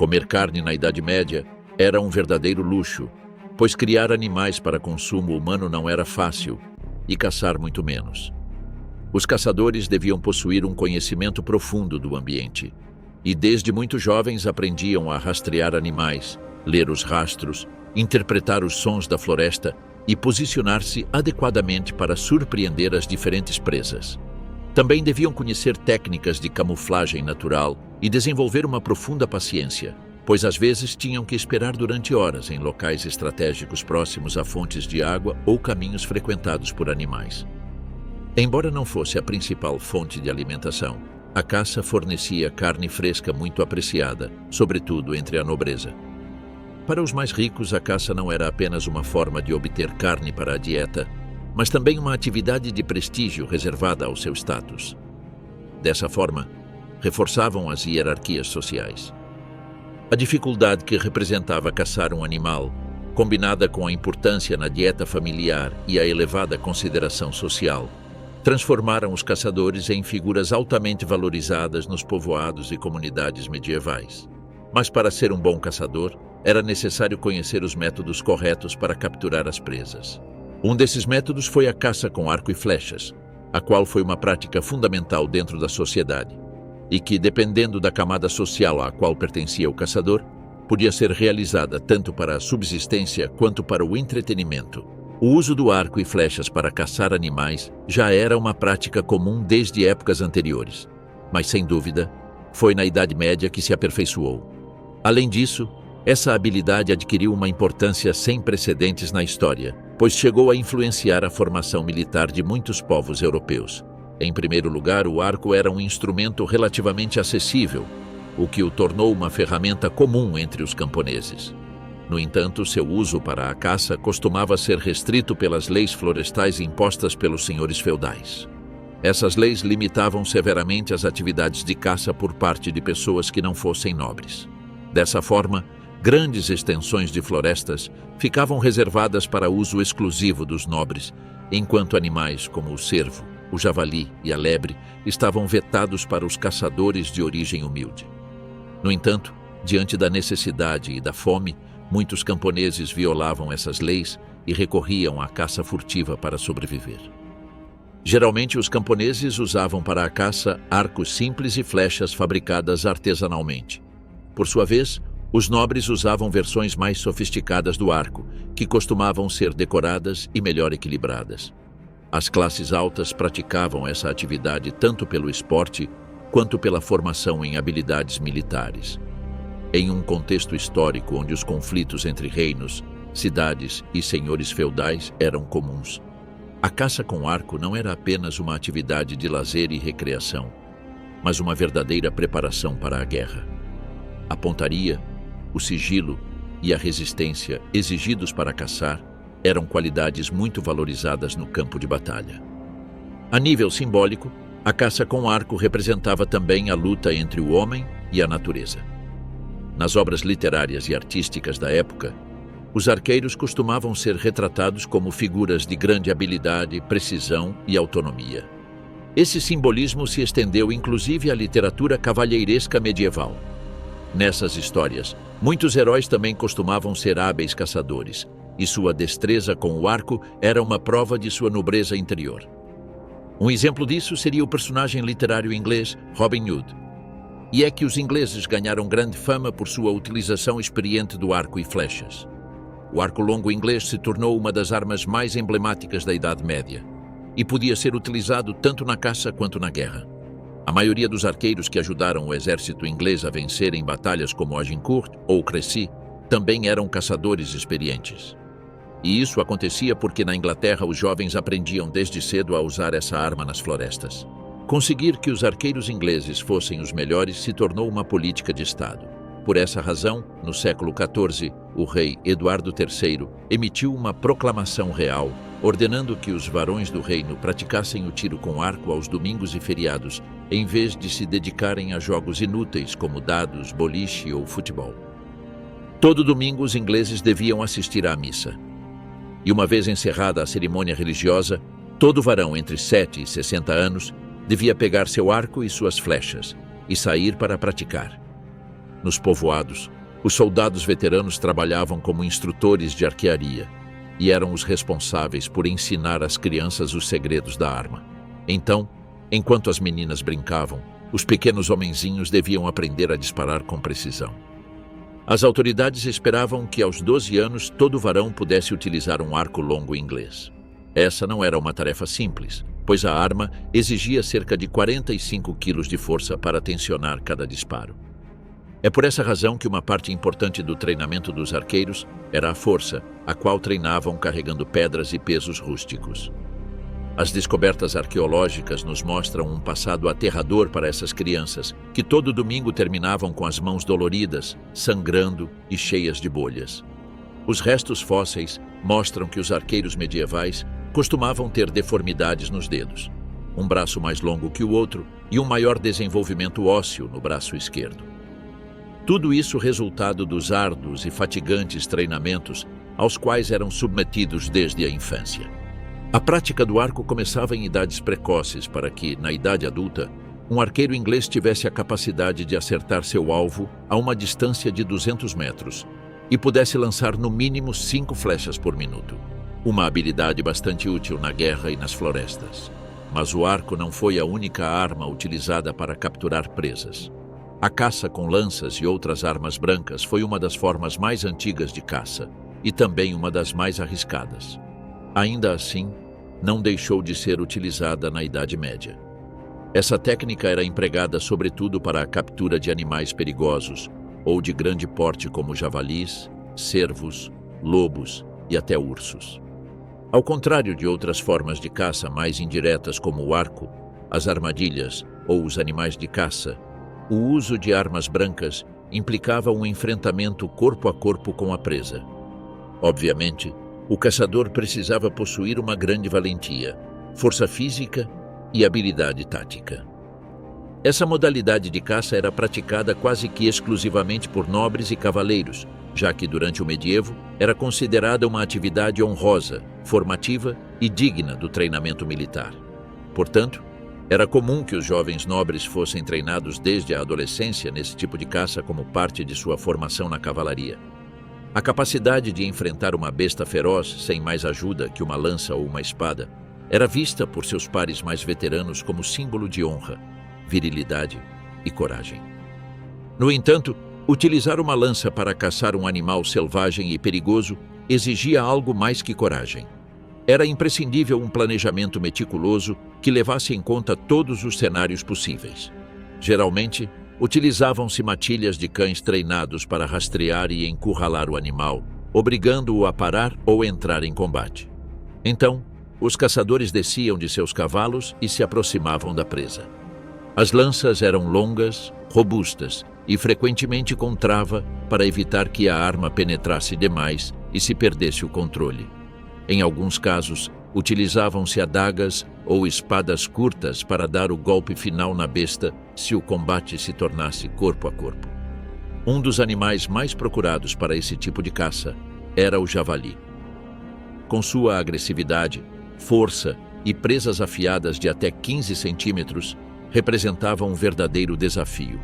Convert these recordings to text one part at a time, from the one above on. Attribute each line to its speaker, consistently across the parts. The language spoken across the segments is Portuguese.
Speaker 1: Comer carne na Idade Média era um verdadeiro luxo, pois criar animais para consumo humano não era fácil e caçar muito menos. Os caçadores deviam possuir um conhecimento profundo do ambiente e desde muito jovens aprendiam a rastrear animais, ler os rastros, interpretar os sons da floresta e posicionar-se adequadamente para surpreender as diferentes presas. Também deviam conhecer técnicas de camuflagem natural e desenvolver uma profunda paciência, pois às vezes tinham que esperar durante horas em locais estratégicos próximos a fontes de água ou caminhos frequentados por animais. Embora não fosse a principal fonte de alimentação, a caça fornecia carne fresca muito apreciada, sobretudo entre a nobreza. Para os mais ricos, a caça não era apenas uma forma de obter carne para a dieta, mas também uma atividade de prestígio reservada ao seu status. Dessa forma, reforçavam as hierarquias sociais. A dificuldade que representava caçar um animal, combinada com a importância na dieta familiar e a elevada consideração social, transformaram os caçadores em figuras altamente valorizadas nos povoados e comunidades medievais. Mas para ser um bom caçador, era necessário conhecer os métodos corretos para capturar as presas. Um desses métodos foi a caça com arco e flechas, a qual foi uma prática fundamental dentro da sociedade, e que, dependendo da camada social à qual pertencia o caçador, podia ser realizada tanto para a subsistência quanto para o entretenimento. O uso do arco e flechas para caçar animais já era uma prática comum desde épocas anteriores, mas sem dúvida, foi na Idade Média que se aperfeiçoou. Além disso, essa habilidade adquiriu uma importância sem precedentes na história, pois chegou a influenciar a formação militar de muitos povos europeus. Em primeiro lugar, o arco era um instrumento relativamente acessível, o que o tornou uma ferramenta comum entre os camponeses. No entanto, seu uso para a caça costumava ser restrito pelas leis florestais impostas pelos senhores feudais. Essas leis limitavam severamente as atividades de caça por parte de pessoas que não fossem nobres. Dessa forma, grandes extensões de florestas ficavam reservadas para uso exclusivo dos nobres, enquanto animais como o cervo, o javali e a lebre estavam vetados para os caçadores de origem humilde. No entanto, diante da necessidade e da fome, muitos camponeses violavam essas leis e recorriam à caça furtiva para sobreviver. Geralmente, os camponeses usavam para a caça arcos simples e flechas fabricadas artesanalmente. Por sua vez, os nobres usavam versões mais sofisticadas do arco, que costumavam ser decoradas e melhor equilibradas. As classes altas praticavam essa atividade tanto pelo esporte quanto pela formação em habilidades militares. Em um contexto histórico onde os conflitos entre reinos, cidades e senhores feudais eram comuns, a caça com arco não era apenas uma atividade de lazer e recreação, mas uma verdadeira preparação para a guerra. A pontaria, o sigilo e a resistência exigidos para caçar eram qualidades muito valorizadas no campo de batalha. A nível simbólico, a caça com arco representava também a luta entre o homem e a natureza. Nas obras literárias e artísticas da época, os arqueiros costumavam ser retratados como figuras de grande habilidade, precisão e autonomia. Esse simbolismo se estendeu inclusive à literatura cavalheiresca medieval. Nessas histórias, muitos heróis também costumavam ser hábeis caçadores, e sua destreza com o arco era uma prova de sua nobreza interior. Um exemplo disso seria o personagem literário inglês Robin Hood. E é que os ingleses ganharam grande fama por sua utilização experiente do arco e flechas. O arco longo inglês se tornou uma das armas mais emblemáticas da Idade Média, e podia ser utilizado tanto na caça quanto na guerra. A maioria dos arqueiros que ajudaram o exército inglês a vencer em batalhas como Agincourt ou Crécy também eram caçadores experientes. E isso acontecia porque na Inglaterra os jovens aprendiam desde cedo a usar essa arma nas florestas. Conseguir que os arqueiros ingleses fossem os melhores se tornou uma política de Estado. Por essa razão, no século XIV, o rei Eduardo III emitiu uma proclamação real, ordenando que os varões do reino praticassem o tiro com arco aos domingos e feriados, em vez de se dedicarem a jogos inúteis como dados, boliche ou futebol. Todo domingo os ingleses deviam assistir à missa. E uma vez encerrada a cerimônia religiosa, todo varão entre 7 e 60 anos devia pegar seu arco e suas flechas e sair para praticar. Nos povoados, os soldados veteranos trabalhavam como instrutores de arquearia e eram os responsáveis por ensinar às crianças os segredos da arma. Então, enquanto as meninas brincavam, os pequenos homenzinhos deviam aprender a disparar com precisão. As autoridades esperavam que aos 12 anos todo varão pudesse utilizar um arco longo inglês. Essa não era uma tarefa simples, pois a arma exigia cerca de 45 quilos de força para tensionar cada disparo. É por essa razão que uma parte importante do treinamento dos arqueiros era a força, a qual treinavam carregando pedras e pesos rústicos. As descobertas arqueológicas nos mostram um passado aterrador para essas crianças, que todo domingo terminavam com as mãos doloridas, sangrando e cheias de bolhas. Os restos fósseis mostram que os arqueiros medievais costumavam ter deformidades nos dedos, um braço mais longo que o outro e um maior desenvolvimento ósseo no braço esquerdo. Tudo isso resultado dos árduos e fatigantes treinamentos aos quais eram submetidos desde a infância. A prática do arco começava em idades precoces para que, na idade adulta, um arqueiro inglês tivesse a capacidade de acertar seu alvo a uma distância de 200 metros e pudesse lançar no mínimo 5 flechas por minuto. Uma habilidade bastante útil na guerra e nas florestas. Mas o arco não foi a única arma utilizada para capturar presas. A caça com lanças e outras armas brancas foi uma das formas mais antigas de caça e também uma das mais arriscadas. Ainda assim, não deixou de ser utilizada na Idade Média. Essa técnica era empregada sobretudo para a captura de animais perigosos ou de grande porte como javalis, cervos, lobos e até ursos. Ao contrário de outras formas de caça mais indiretas como o arco, as armadilhas ou os animais de caça, o uso de armas brancas implicava um enfrentamento corpo a corpo com a presa. Obviamente, o caçador precisava possuir uma grande valentia, força física e habilidade tática. Essa modalidade de caça era praticada quase que exclusivamente por nobres e cavaleiros, já que durante o medievo era considerada uma atividade honrosa, formativa e digna do treinamento militar. Portanto, era comum que os jovens nobres fossem treinados desde a adolescência nesse tipo de caça como parte de sua formação na cavalaria. A capacidade de enfrentar uma besta feroz sem mais ajuda que uma lança ou uma espada era vista por seus pares mais veteranos como símbolo de honra, virilidade e coragem. No entanto, utilizar uma lança para caçar um animal selvagem e perigoso exigia algo mais que coragem. Era imprescindível um planejamento meticuloso que levasse em conta todos os cenários possíveis. Geralmente, utilizavam-se matilhas de cães treinados para rastrear e encurralar o animal, obrigando-o a parar ou entrar em combate. Então, os caçadores desciam de seus cavalos e se aproximavam da presa. As lanças eram longas, robustas e frequentemente com trava para evitar que a arma penetrasse demais e se perdesse o controle. Em alguns casos, utilizavam-se adagas ou espadas curtas para dar o golpe final na besta se o combate se tornasse corpo a corpo. Um dos animais mais procurados para esse tipo de caça era o javali. Com sua agressividade, força e presas afiadas de até 15 centímetros, representava um verdadeiro desafio.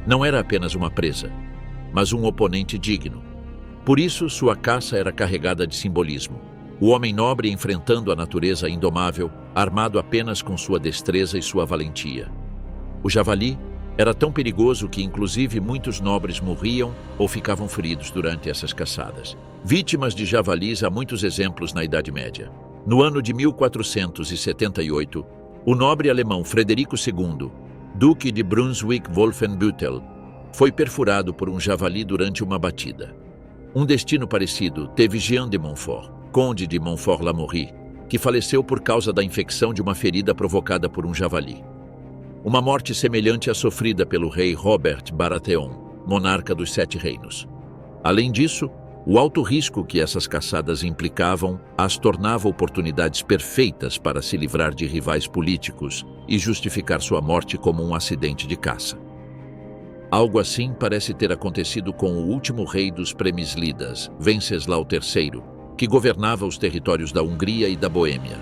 Speaker 1: Não era apenas uma presa, mas um oponente digno. Por isso, sua caça era carregada de simbolismo. O homem nobre enfrentando a natureza indomável, armado apenas com sua destreza e sua valentia. O javali era tão perigoso que, inclusive, muitos nobres morriam ou ficavam feridos durante essas caçadas. Vítimas de javalis há muitos exemplos na Idade Média. No ano de 1478, o nobre alemão Frederico II, Duque de Brunswick-Wolfenbüttel, foi perfurado por um javali durante uma batida. Um destino parecido teve Jean de Montfort, conde de Montfort-l'Amaury, que faleceu por causa da infecção de uma ferida provocada por um javali. Uma morte semelhante à sofrida pelo rei Robert Baratheon, monarca dos Sete Reinos. Além disso, o alto risco que essas caçadas implicavam as tornava oportunidades perfeitas para se livrar de rivais políticos e justificar sua morte como um acidente de caça. Algo assim parece ter acontecido com o último rei dos Premislidas, Venceslau III, que governava os territórios da Hungria e da Boêmia.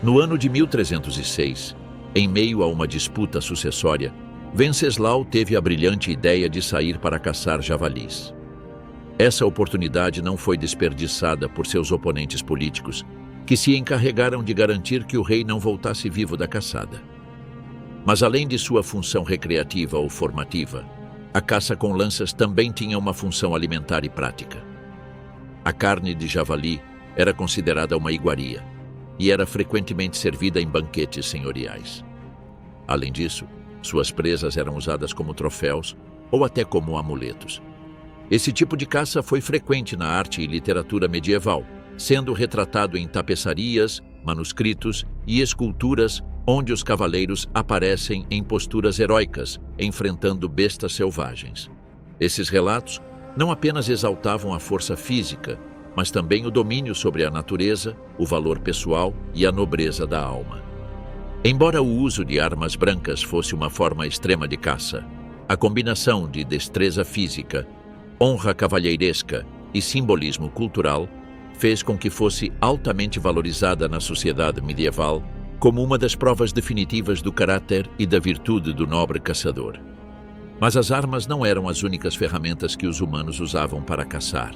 Speaker 1: No ano de 1306, em meio a uma disputa sucessória, Venceslau teve a brilhante ideia de sair para caçar javalis. Essa oportunidade não foi desperdiçada por seus oponentes políticos, que se encarregaram de garantir que o rei não voltasse vivo da caçada. Mas além de sua função recreativa ou formativa, a caça com lanças também tinha uma função alimentar e prática. A carne de javali era considerada uma iguaria e era frequentemente servida em banquetes senhoriais. Além disso, suas presas eram usadas como troféus ou até como amuletos. Esse tipo de caça foi frequente na arte e literatura medieval, sendo retratado em tapeçarias, manuscritos e esculturas onde os cavaleiros aparecem em posturas heróicas, enfrentando bestas selvagens. Esses relatos não apenas exaltavam a força física, mas também o domínio sobre a natureza, o valor pessoal e a nobreza da alma. Embora o uso de armas brancas fosse uma forma extrema de caça, a combinação de destreza física, honra cavalheiresca e simbolismo cultural fez com que fosse altamente valorizada na sociedade medieval como uma das provas definitivas do caráter e da virtude do nobre caçador. Mas as armas não eram as únicas ferramentas que os humanos usavam para caçar.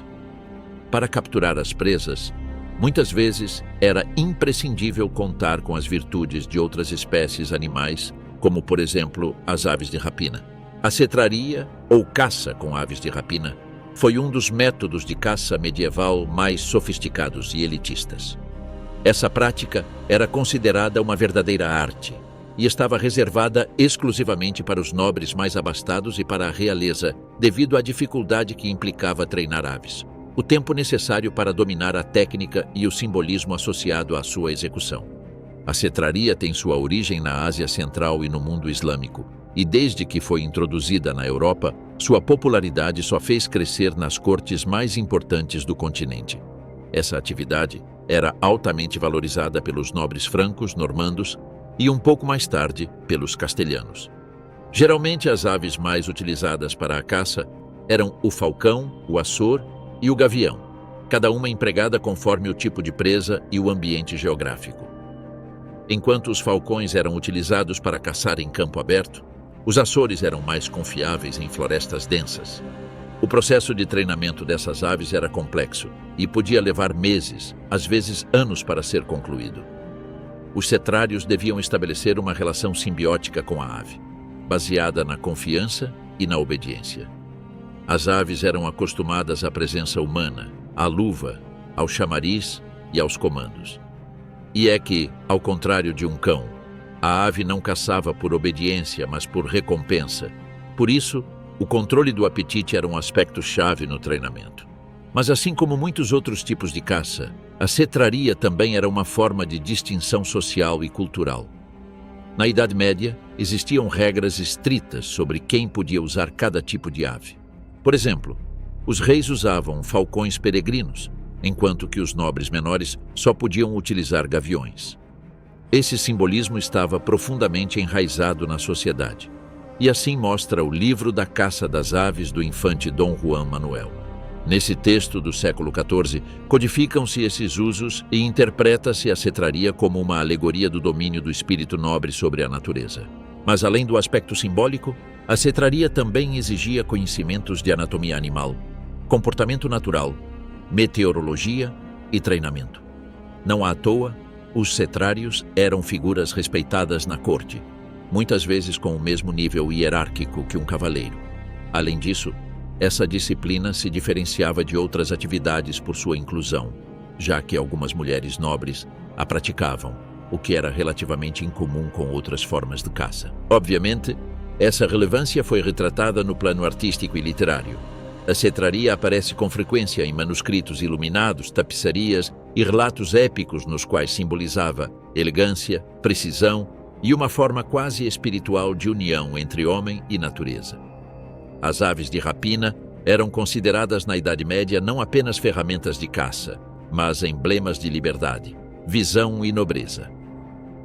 Speaker 1: Para capturar as presas, muitas vezes era imprescindível contar com as virtudes de outras espécies animais, como, por exemplo, as aves de rapina. A cetraria, ou caça com aves de rapina, foi um dos métodos de caça medieval mais sofisticados e elitistas. Essa prática era considerada uma verdadeira arte e estava reservada exclusivamente para os nobres mais abastados e para a realeza, devido à dificuldade que implicava treinar aves, o tempo necessário para dominar a técnica e o simbolismo associado à sua execução. A cetraria tem sua origem na Ásia Central e no mundo islâmico, e desde que foi introduzida na Europa, sua popularidade só fez crescer nas cortes mais importantes do continente. Essa atividade era altamente valorizada pelos nobres francos, normandos e, um pouco mais tarde, pelos castelhanos. Geralmente, as aves mais utilizadas para a caça eram o falcão, o açor e o gavião, cada uma empregada conforme o tipo de presa e o ambiente geográfico. Enquanto os falcões eram utilizados para caçar em campo aberto, os açores eram mais confiáveis em florestas densas. O processo de treinamento dessas aves era complexo e podia levar meses, às vezes anos, para ser concluído. Os cetrários deviam estabelecer uma relação simbiótica com a ave, baseada na confiança e na obediência. As aves eram acostumadas à presença humana, à luva, ao chamariz e aos comandos. E é que, ao contrário de um cão, a ave não caçava por obediência, mas por recompensa. Por isso, o controle do apetite era um aspecto-chave no treinamento. Mas assim como muitos outros tipos de caça, a cetraria também era uma forma de distinção social e cultural. Na Idade Média, existiam regras estritas sobre quem podia usar cada tipo de ave. Por exemplo, os reis usavam falcões peregrinos, enquanto que os nobres menores só podiam utilizar gaviões. Esse simbolismo estava profundamente enraizado na sociedade, e assim mostra o Livro da Caça das Aves do infante Dom Juan Manuel. Nesse texto do século XIV, codificam-se esses usos e interpreta-se a cetraria como uma alegoria do domínio do espírito nobre sobre a natureza. Mas além do aspecto simbólico, a cetraria também exigia conhecimentos de anatomia animal, comportamento natural, meteorologia e treinamento. Não à toa, os cetrários eram figuras respeitadas na corte, muitas vezes com o mesmo nível hierárquico que um cavaleiro. Além disso, essa disciplina se diferenciava de outras atividades por sua inclusão, já que algumas mulheres nobres a praticavam, o que era relativamente incomum com outras formas de caça. Obviamente, essa relevância foi retratada no plano artístico e literário. A cetraria aparece com frequência em manuscritos iluminados, tapeçarias e relatos épicos nos quais simbolizava elegância, precisão e uma forma quase espiritual de união entre homem e natureza. As aves de rapina eram consideradas na Idade Média não apenas ferramentas de caça, mas emblemas de liberdade, visão e nobreza.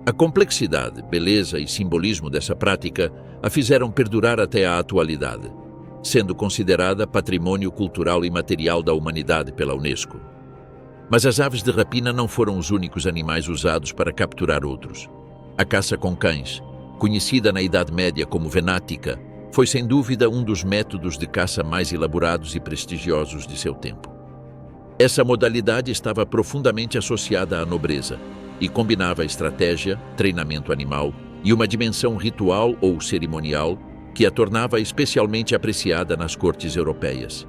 Speaker 1: A complexidade, beleza e simbolismo dessa prática a fizeram perdurar até a atualidade, sendo considerada patrimônio cultural e material da humanidade pela Unesco. Mas as aves de rapina não foram os únicos animais usados para capturar outros. A caça com cães, conhecida na Idade Média como venática, foi sem dúvida um dos métodos de caça mais elaborados e prestigiosos de seu tempo. Essa modalidade estava profundamente associada à nobreza e combinava estratégia, treinamento animal e uma dimensão ritual ou cerimonial que a tornava especialmente apreciada nas cortes europeias.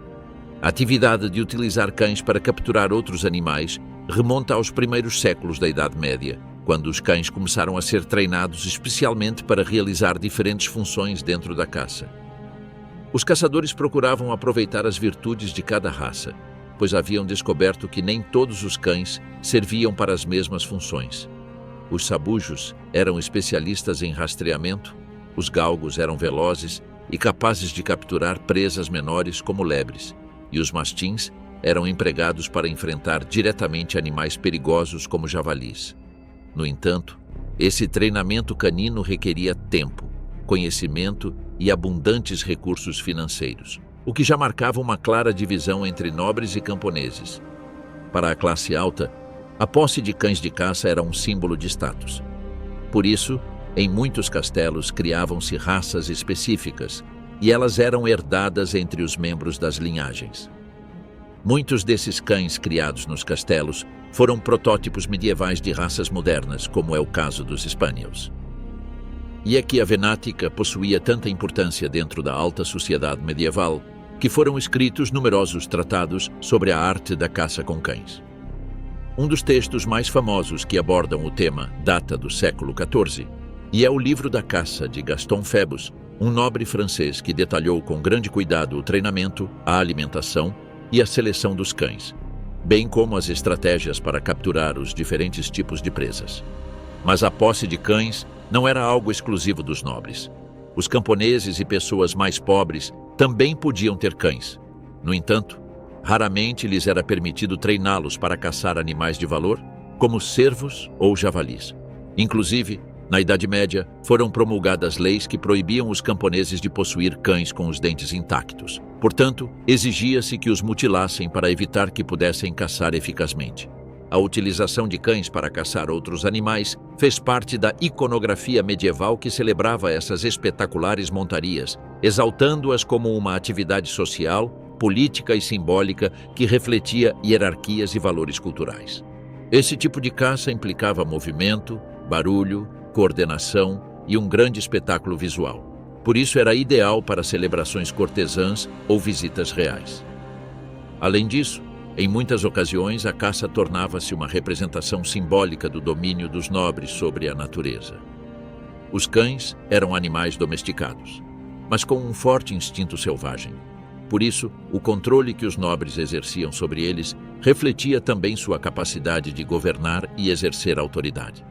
Speaker 1: A atividade de utilizar cães para capturar outros animais remonta aos primeiros séculos da Idade Média, quando os cães começaram a ser treinados especialmente para realizar diferentes funções dentro da caça. Os caçadores procuravam aproveitar as virtudes de cada raça, pois haviam descoberto que nem todos os cães serviam para as mesmas funções. Os sabujos eram especialistas em rastreamento, os galgos eram velozes e capazes de capturar presas menores como lebres, e os mastins eram empregados para enfrentar diretamente animais perigosos como javalis. No entanto, esse treinamento canino requeria tempo, conhecimento e abundantes recursos financeiros, o que já marcava uma clara divisão entre nobres e camponeses. Para a classe alta, a posse de cães de caça era um símbolo de status. Por isso, em muitos castelos criavam-se raças específicas, e elas eram herdadas entre os membros das linhagens. Muitos desses cães criados nos castelos foram protótipos medievais de raças modernas, como é o caso dos Spaniels. E é que a venática possuía tanta importância dentro da alta sociedade medieval que foram escritos numerosos tratados sobre a arte da caça com cães. Um dos textos mais famosos que abordam o tema data do século XIV e é o Livro da Caça de Gaston Phoebus, um nobre francês que detalhou com grande cuidado o treinamento, a alimentação e a seleção dos cães, bem como as estratégias para capturar os diferentes tipos de presas. Mas a posse de cães não era algo exclusivo dos nobres. Os camponeses e pessoas mais pobres também podiam ter cães. No entanto, raramente lhes era permitido treiná-los para caçar animais de valor, como cervos ou javalis. Inclusive, na Idade Média, foram promulgadas leis que proibiam os camponeses de possuir cães com os dentes intactos. Portanto, exigia-se que os mutilassem para evitar que pudessem caçar eficazmente. A utilização de cães para caçar outros animais fez parte da iconografia medieval que celebrava essas espetaculares montarias, exaltando-as como uma atividade social, política e simbólica que refletia hierarquias e valores culturais. Esse tipo de caça implicava movimento, barulho, coordenação e um grande espetáculo visual. Por isso era ideal para celebrações cortesãs ou visitas reais. Além disso, em muitas ocasiões a caça tornava-se uma representação simbólica do domínio dos nobres sobre a natureza. Os cães eram animais domesticados, mas com um forte instinto selvagem. Por isso, o controle que os nobres exerciam sobre eles refletia também sua capacidade de governar e exercer autoridade.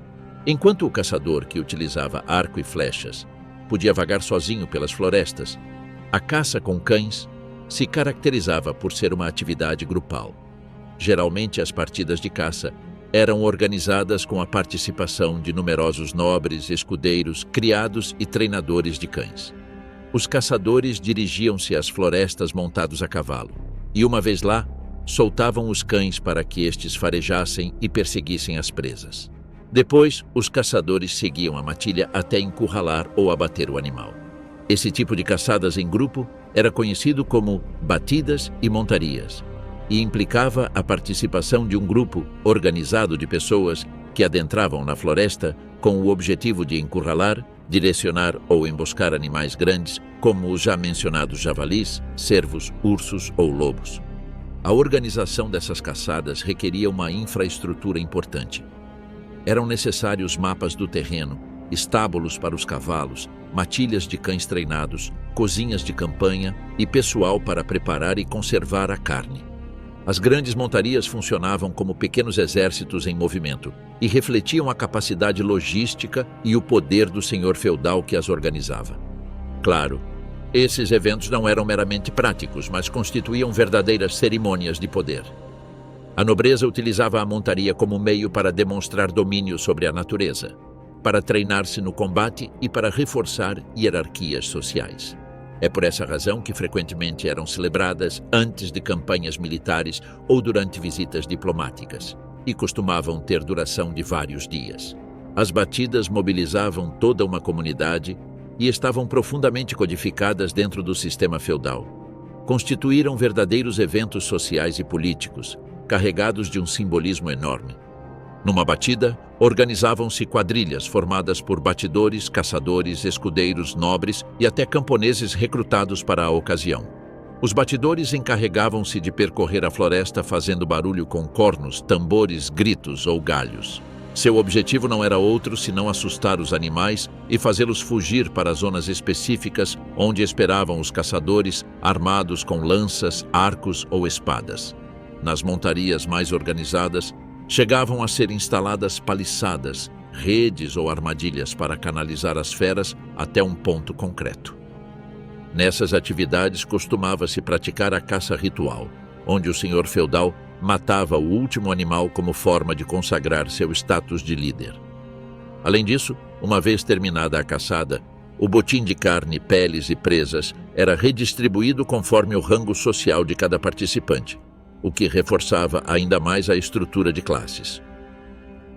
Speaker 1: Enquanto o caçador, que utilizava arco e flechas, podia vagar sozinho pelas florestas, a caça com cães se caracterizava por ser uma atividade grupal. Geralmente, as partidas de caça eram organizadas com a participação de numerosos nobres, escudeiros, criados e treinadores de cães. Os caçadores dirigiam-se às florestas montados a cavalo, e uma vez lá, soltavam os cães para que estes farejassem e perseguissem as presas. Depois, os caçadores seguiam a matilha até encurralar ou abater o animal. Esse tipo de caçadas em grupo era conhecido como batidas e montarias, e implicava a participação de um grupo organizado de pessoas que adentravam na floresta com o objetivo de encurralar, direcionar ou emboscar animais grandes, como os já mencionados javalis, cervos, ursos ou lobos. A organização dessas caçadas requeria uma infraestrutura importante. Eram necessários mapas do terreno, estábulos para os cavalos, matilhas de cães treinados, cozinhas de campanha e pessoal para preparar e conservar a carne. As grandes montarias funcionavam como pequenos exércitos em movimento e refletiam a capacidade logística e o poder do senhor feudal que as organizava. Claro, esses eventos não eram meramente práticos, mas constituíam verdadeiras cerimônias de poder. A nobreza utilizava a montaria como meio para demonstrar domínio sobre a natureza, para treinar-se no combate e para reforçar hierarquias sociais. É por essa razão que frequentemente eram celebradas antes de campanhas militares ou durante visitas diplomáticas, e costumavam ter duração de vários dias. As batidas mobilizavam toda uma comunidade e estavam profundamente codificadas dentro do sistema feudal. Constituíram verdadeiros eventos sociais e políticos, carregados de um simbolismo enorme. Numa batida, organizavam-se quadrilhas formadas por batidores, caçadores, escudeiros, nobres e até camponeses recrutados para a ocasião. Os batidores encarregavam-se de percorrer a floresta fazendo barulho com cornos, tambores, gritos ou galhos. Seu objetivo não era outro senão assustar os animais e fazê-los fugir para zonas específicas onde esperavam os caçadores, armados com lanças, arcos ou espadas. Nas montarias mais organizadas, chegavam a ser instaladas paliçadas, redes ou armadilhas para canalizar as feras até um ponto concreto. Nessas atividades costumava-se praticar a caça ritual, onde o senhor feudal matava o último animal como forma de consagrar seu status de líder. Além disso, uma vez terminada a caçada, o botim de carne, peles e presas era redistribuído conforme o rango social de cada participante, o que reforçava ainda mais a estrutura de classes.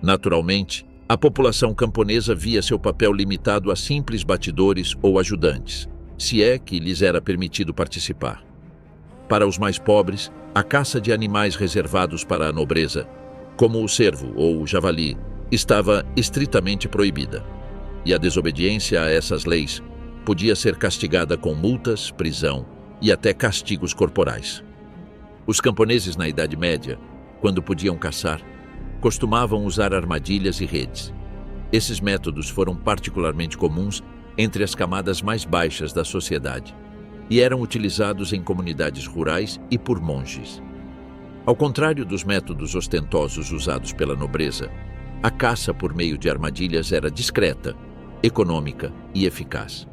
Speaker 1: Naturalmente, a população camponesa via seu papel limitado a simples batidores ou ajudantes, se é que lhes era permitido participar. Para os mais pobres, a caça de animais reservados para a nobreza, como o cervo ou o javali, estava estritamente proibida, e a desobediência a essas leis podia ser castigada com multas, prisão e até castigos corporais. Os camponeses na Idade Média, quando podiam caçar, costumavam usar armadilhas e redes. Esses métodos foram particularmente comuns entre as camadas mais baixas da sociedade e eram utilizados em comunidades rurais e por monges. Ao contrário dos métodos ostentosos usados pela nobreza, a caça por meio de armadilhas era discreta, econômica e eficaz,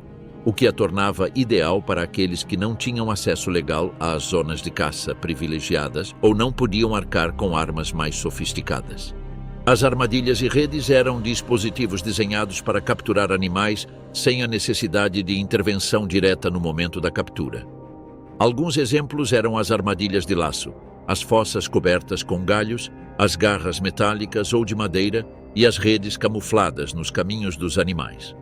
Speaker 1: o que a tornava ideal para aqueles que não tinham acesso legal às zonas de caça privilegiadas ou não podiam arcar com armas mais sofisticadas. As armadilhas e redes eram dispositivos desenhados para capturar animais sem a necessidade de intervenção direta no momento da captura. Alguns exemplos eram as armadilhas de laço, as fossas cobertas com galhos, as garras metálicas ou de madeira e as redes camufladas nos caminhos dos animais.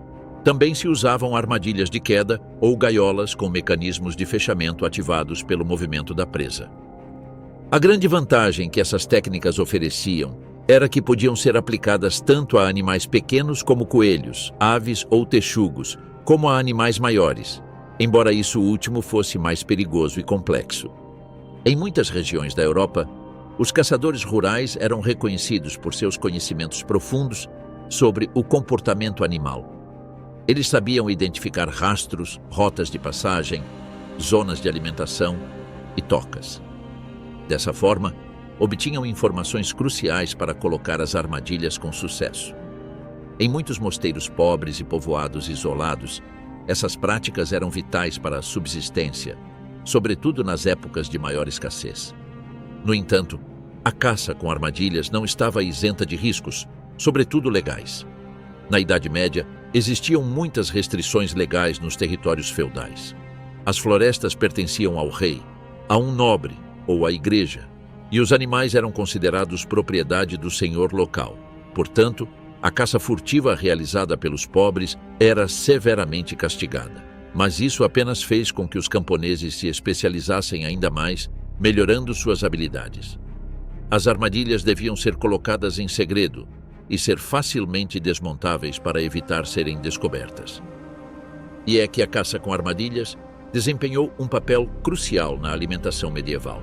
Speaker 1: Também se usavam armadilhas de queda ou gaiolas com mecanismos de fechamento ativados pelo movimento da presa. A grande vantagem que essas técnicas ofereciam era que podiam ser aplicadas tanto a animais pequenos como coelhos, aves ou texugos, como a animais maiores, embora isso último fosse mais perigoso e complexo. Em muitas regiões da Europa, os caçadores rurais eram reconhecidos por seus conhecimentos profundos sobre o comportamento animal. Eles sabiam identificar rastros, rotas de passagem, zonas de alimentação e tocas. Dessa forma, obtinham informações cruciais para colocar as armadilhas com sucesso. Em muitos mosteiros pobres e povoados isolados, essas práticas eram vitais para a subsistência, sobretudo nas épocas de maior escassez. No entanto, a caça com armadilhas não estava isenta de riscos, sobretudo legais. Na Idade Média, existiam muitas restrições legais nos territórios feudais. As florestas pertenciam ao rei, a um nobre ou à igreja, e os animais eram considerados propriedade do senhor local. Portanto, a caça furtiva realizada pelos pobres era severamente castigada. Mas isso apenas fez com que os camponeses se especializassem ainda mais, melhorando suas habilidades. As armadilhas deviam ser colocadas em segredo e ser facilmente desmontáveis para evitar serem descobertas. E é que a caça com armadilhas desempenhou um papel crucial na alimentação medieval.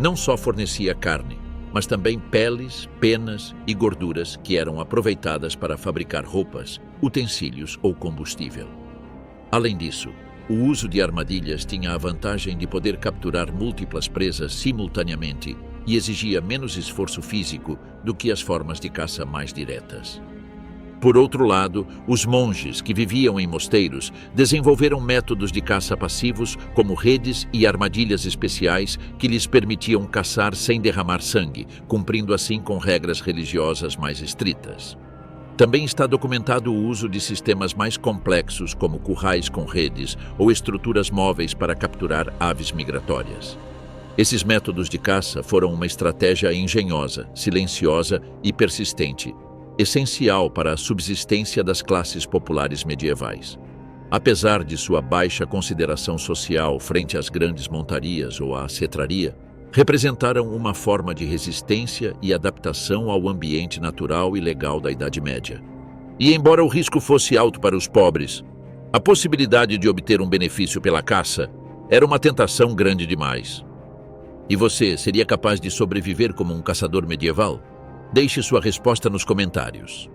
Speaker 1: Não só fornecia carne, mas também peles, penas e gorduras que eram aproveitadas para fabricar roupas, utensílios ou combustível. Além disso, o uso de armadilhas tinha a vantagem de poder capturar múltiplas presas simultaneamente e exigia menos esforço físico do que as formas de caça mais diretas. Por outro lado, os monges que viviam em mosteiros desenvolveram métodos de caça passivos, como redes e armadilhas especiais que lhes permitiam caçar sem derramar sangue, cumprindo assim com regras religiosas mais estritas. Também está documentado o uso de sistemas mais complexos, como currais com redes ou estruturas móveis para capturar aves migratórias. Esses métodos de caça foram uma estratégia engenhosa, silenciosa e persistente, essencial para a subsistência das classes populares medievais. Apesar de sua baixa consideração social frente às grandes montarias ou à cetraria, representaram uma forma de resistência e adaptação ao ambiente natural e legal da Idade Média. E embora o risco fosse alto para os pobres, a possibilidade de obter um benefício pela caça era uma tentação grande demais. E você seria capaz de sobreviver como um caçador medieval? Deixe sua resposta nos comentários.